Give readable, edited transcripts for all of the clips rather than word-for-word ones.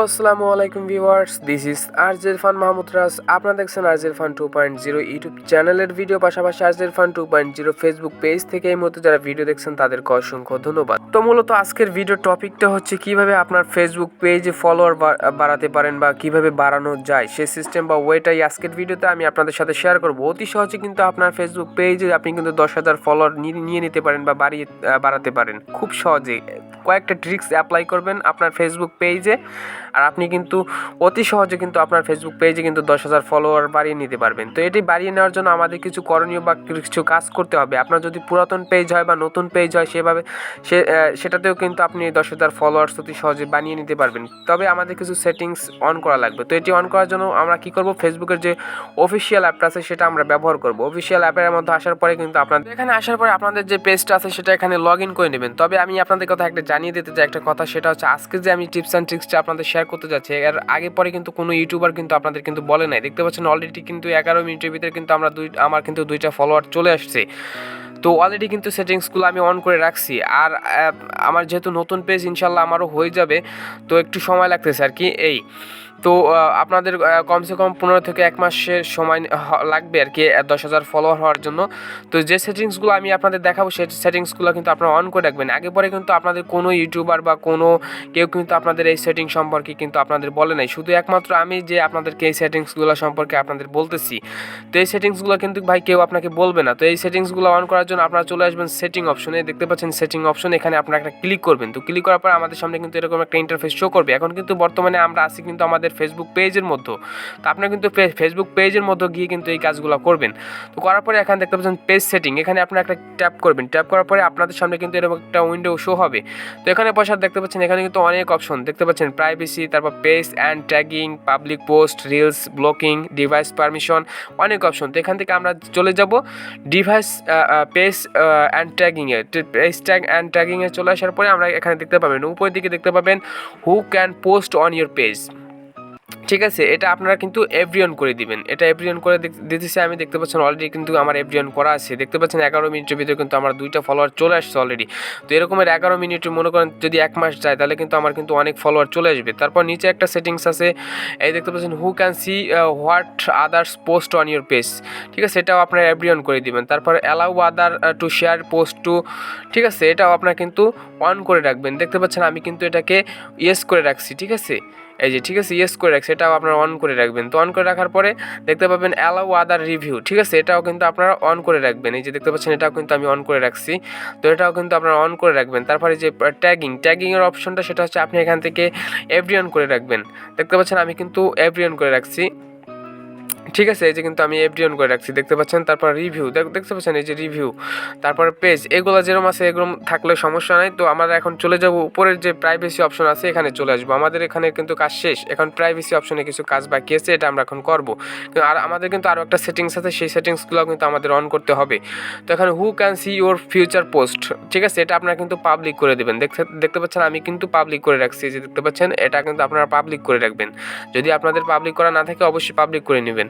আসসালামু আলাইকুম viewers, this is IRFAN Mahmud Raj. আপনারা দেখছেন IRFAN 2.0 ইউটিউব চ্যানেলের ভিডিও, পাশাপাশি IRFAN 2.0 ফেসবুক পেজ থেকে এই মুহূর্তে যারা ভিডিও দেখছেন তাদেরকে অসংখ্য ধন্যবাদ। তো মূলত আজকের ভিডিও টপিকটা হচ্ছে কিভাবে আপনার ফেসবুক পেজে ফলোয়ার বাড়াতে পারেন বা কিভাবে বাড়ানো যায় সেই সিস্টেম বা ওয়েটাই আজকের ভিডিওতে আমি আপনাদের সাথে শেয়ার করব। অতি সহজে কিন্তু আপনার ফেসবুক পেজে আপনি কিন্তু 10,000 ফলোয়ার নিয়ে নিতে পারেন বা বাড়াতে পারেন খুব সহজে। কয়েকটা ট্রিক্স অ্যাপ্লাই করবেন আপনার ফেসবুক পেজে, আর আপনি কিন্তু অতি সহজে কিন্তু আপনার ফেসবুক পেজে কিন্তু 10,000 ফলোয়ার বাড়িয়ে নিতে পারবেন। তো এটি বাড়িয়ে নেওয়ার জন্য আমাদের কিছু করণীয় বা কিছু কাজ করতে হবে। আপনার যদি পুরাতন পেজ হয় বা নতুন পেজ হয় সেটাতেও কিন্তু আপনি 10,000 ফলোয়ার্স অতি সহজে বানিয়ে নিতে পারবেন। তবে আমাদের কিছু সেটিংস অন করা লাগবে। তো এটি অন করার জন্য আমরা কি করব, ফেসবুকের যে অফিসিয়াল অ্যাপটা আছে সেটা আমরা ব্যবহার করব। অফিসিয়াল অ্যাপের মধ্যে আসার পরে কিন্তু আপনাদের এখানে আসার পরে আপনাদের যে পেজটা আছে সেটা এখানে লগ ইন করে নেবেন। তবে আমি আপনাদের কথা একটা জানিয়ে দিতে চাই একটা কথা, সেটা হচ্ছে আজকে যে আমি টিপস অ্যান্ড ট্রিক্সটা আপনাদের শেয়ার করতে যাচ্ছি এর আগে পরে কিন্তু কোনো ইউটিউবার কিন্তু আপনাদের কিন্তু বলে নাই। দেখতে পাচ্ছেন অলরেডি কিন্তু 11 মিনিটের ভিতরে কিন্তু আমার কিন্তু 2টা ফলোয়ার চলে আসছে। তো অলরেডি কিন্তু সেটিংসগুলো আমি অন করে রাখছি। আর আমার যেহেতু নতুন পেজ ইনশাল্লাহ আমারও হয়ে যাবে, তো একটু সময় লাগতেছে আর কি। তো আপনাদের কমসে কম 15 থেকে 1 মাসের সময় লাগবে আর কি 10,000 ফলোয়ার হওয়ার জন্য। তো যে সেটিংসগুলো আমি আপনাদের দেখাবো সেই সেটিংসগুলো কিন্তু আপনারা অন করে রাখবেন। আগে পরে কিন্তু আপনাদের কোনো ইউটিউবার বা কোনো কেউ কিন্তু আপনাদের এই সেটিং সম্পর্কে কিন্তু আপনাদের বলে নাই, শুধু একমাত্র আমি যে আপনাদেরকে এই সেটিংসগুলো সম্পর্কে আপনাদের বলতেছি। তো এই সেটিংসগুলো কিন্তু ভাই কেউ আপনাকে বলবে না। তো এই সেটিংসগুলো অন করার জন্য আপনারা চলে আসবেন সেটিং অপশনে। দেখতে পাচ্ছেন সেটিং অপশন, এখানে আপনারা একটা ক্লিক করবেন। তো ক্লিক করার পর আমাদের সামনে কিন্তু এরকম একটা ইন্টারফেস শো করবে। এখন কিন্তু বর্তমানে আমরা আছি কিন্তু আমাদের ফেসবুক পেজের মধ্যে। তো আপনারা কিন্তু ফেসবুক পেজের মধ্যে গিয়ে কিন্তু এই কাজগুলো করবেন। তো করার পরে এখানে দেখতে পাচ্ছেন পেজ সেটিং, এখানে আপনারা একটা ট্যাপ করবেন। ট্যাপ করার পরে আপনাদের সামনে কিন্তু এরকম একটা উইন্ডো শো হবে। তো এখানে পয়সা দেখতে পাচ্ছেন, এখানে কিন্তু অনেক অপশন দেখতে পাচ্ছেন, প্রাইভেসি, তারপর page and tagging, public post, reels, blocking, device permission, অনেক অপশন। তো এখান থেকে আমরা চলে যাব ডিভাইস পেজ অ্যান্ড ট্যাগিংয়ে। পেজ ট্যাগ অ্যান্ড ট্যাগিংয়ে চলে আসার পরে আমরা এখানে দেখতে পাবেন, উপরের দিকে দেখতে পাবেন who can post on your page. ঠিক আছে, এটা আপনারা কিন্তু এভরিওয়ান করে দিবেন। এটা এভরিওয়ান করে দিতেছি আমি। দেখতে পাচ্ছেন অলরেডি কিন্তু আমার এভরিওয়ান করা আছে। দেখতে পাচ্ছেন 11 মিনিটের ভিতরে কিন্তু আমার 2টা ফলোয়ার চলে আসছে অলরেডি। তো এরকমের 11 মিনিটে মনে করেন যদি 1 মাস যায় তাহলে কিন্তু আমার কিন্তু অনেক ফলোয়ার চলে আসবে। তারপর নিচে একটা সেটিংস আছে, এই দেখতে পাচ্ছেন who can see what others post on your page. ঠিক আছে, এটাও আপনারা এভরিওয়ান করে দিবেন। তারপর allow other to share post to, ঠিক আছে, এটাও আপনারা কিন্তু অন করে রাখবেন। দেখতে পাচ্ছেন আমি কিন্তু এটাকে ইয়েস করে রাখছি। ঠিক আছে, এই যে ঠিক আছে ইয়েস করে রাখছি, এটাও আপনারা অন করে রাখবেন। তো অন করে রাখার পরে দেখতে পাবেন অ্যালাউ আদার রিভিউ। ঠিক আছে, এটাও কিন্তু আপনারা অন করে রাখবেন। এই যে দেখতে পাচ্ছেন এটাও কিন্তু আমি অন করে রাখছি। তো এটাও কিন্তু আপনারা অন করে রাখবেন। তারপরে যে ট্যাগিংয়ের অপশনটা সেটা হচ্ছে আপনি এখান থেকে এভরিওয়ান করে রাখবেন। দেখতে পাচ্ছেন আমি কিন্তু এভরিওয়ান করে রাখছি। ঠিক আছে, এই যে কিন্তু আমি এভরিওয়ান করে রাখছি, দেখতে পাচ্ছেন। তারপর রিভিউ দেখতে পাচ্ছেন, এই যে রিভিউ, তারপর পেজ, এগুলো যেরকম আছে এগুলো থাকলে সমস্যা নাই। তো আমরা এখন চলে যাব উপরের যে প্রাইভেসি অপশন আছে এখানে চলে আসবো। আমাদের এখানে কিন্তু কাজ শেষ, এখন প্রাইভেসি অপশনে কিছু কাজ বাকি আছে, এটা আমরা এখন করবো। আর আমাদের কিন্তু আরও একটা সেটিংস আছে, সেই সেটিংসগুলো কিন্তু আমাদের অন করতে হবে। তো এখানে হু can see your future post, ঠিক আছে, এটা আপনারা কিন্তু পাবলিক করে দেবেন। দেখতে পাচ্ছেন আমি কিন্তু পাবলিক করে রাখছি, যে দেখতে পাচ্ছেন এটা কিন্তু আপনারা পাবলিক করে রাখবেন। যদি আপনাদের পাবলিক করা না থাকে অবশ্যই পাবলিক করে নেবেন।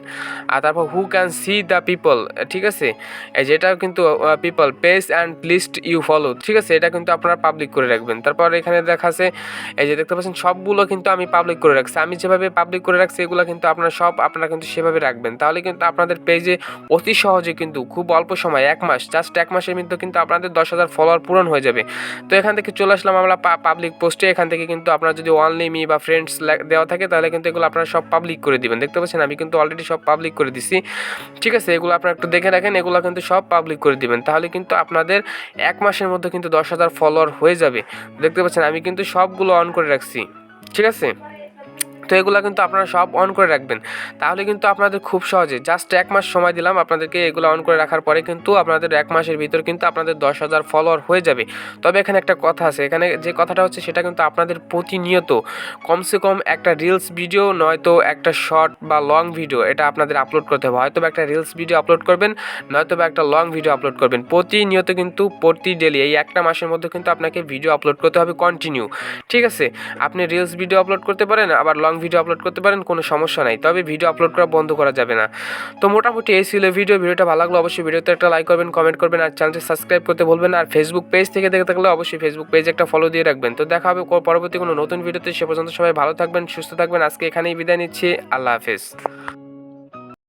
আর তারপর who can see the people, ঠিক আছে, এই যেটাও কিন্তু people page and list you follow, ঠিক আছে, এটা কিন্তু আপনারা পাবলিক করে রাখবেন। তারপর এখানে দেখা আছে, এই যে দেখতে পাচ্ছেন সবগুলো কিন্তু আমি পাবলিক করে রাখছি। আমি যেভাবে পাবলিক করে রাখছি এগুলো কিন্তু আপনারা কিন্তু সেভাবে রাখবেন। তাহলে কিন্তু আপনাদের পেজে অতি সহজে কিন্তু খুব অল্প সময়, 1 মাস, জাস্ট 1 মাসের মধ্যে কিন্তু আপনাদের 10,000 ফলোয়ার পূরণ হয়ে যাবে। তো এখান থেকে চলে আসলাম আমরা পাবলিক পোস্টে। এখান থেকে কিন্তু আপনারা যদি অনলি মি বা ফ্রেন্ডস দেওয়া থাকে তাহলে কিন্তু এগুলো আপনারা সব পাবলিক করে দিবেন। দেখতে পাচ্ছেন আমি কিন্তু অলরেডি সব পাবলিক করে দিছি। ঠিক আছে, এগুলো আপনারা একটু দেখে রাখেন, এগুলো কিন্তু সব পাবলিক করে দিবেন। তাহলে কিন্তু আপনাদের 1 মাসের মধ্যে কিন্তু 10,000 ফলোয়ার হয়ে যাবে। দেখতে পাচ্ছেন আমি কিন্তু সবগুলো অন করে রাখছি। ঠিক আছে, তো এগুলো কিন্তু আপনারা সব অন করে রাখবেন। তাহলে কিন্তু আপনাদের খুব সহজে, জাস্ট 1 মাস সময় দিলাম আপনাদেরকে, এগুলো অন করে রাখার পরে কিন্তু আপনাদের 1 মাসের ভিতর কিন্তু আপনাদের 10,000 ফলোয়ার হয়ে যাবে। তবে এখানে একটা কথা আছে, এখানে যে কথাটা হচ্ছে সেটা কিন্তু আপনাদের প্রতিনিয়ত কমসে কম একটা রিলস ভিডিও নয়তো একটা শর্ট বা লং ভিডিও এটা আপনাদের আপলোড করতে হবে। হয়তো একটা রিলস ভিডিও আপলোড করবেন, নয়তো একটা লং ভিডিও আপলোড করবেন। প্রতিনিয়ত কিন্তু প্রতি ডেলি এই একটা মাসের মধ্যে কিন্তু আপনাকে ভিডিও আপলোড করতে হবে কন্টিনিউ। ঠিক আছে, আপনি রিলস ভিডিও আপলোড করতে পারেন, আবার লং ভিডিও আপলোড করতে পারেন, কোনো সমস্যা নাই। তবে ভিডিও আপলোড করা বন্ধ করা যাবে না। তো মোটামুটি এই ছিল ভিডিওটা ভালো লাগলে অবশ্যই ভিডিওতে একটা লাইক করবেন, কমেন্ট করবেন আর চ্যানেলটি সাবস্ক্রাইব করতে ভুলবেন না। আর ফেসবুক পেজ থেকে দেখে থাকলে অবশ্যই ফেসবুক পেজে একটা ফলো দিয়ে রাখবেন। তো দেখা হবে পরবর্তী কোনো নতুন ভিডিওতে। সে পর্যন্ত সবাই ভালো থাকবেন, সুস্থ থাকবেন। আজকে এখানেই বিদায় নিচ্ছি। আল্লাহ হাফেজ।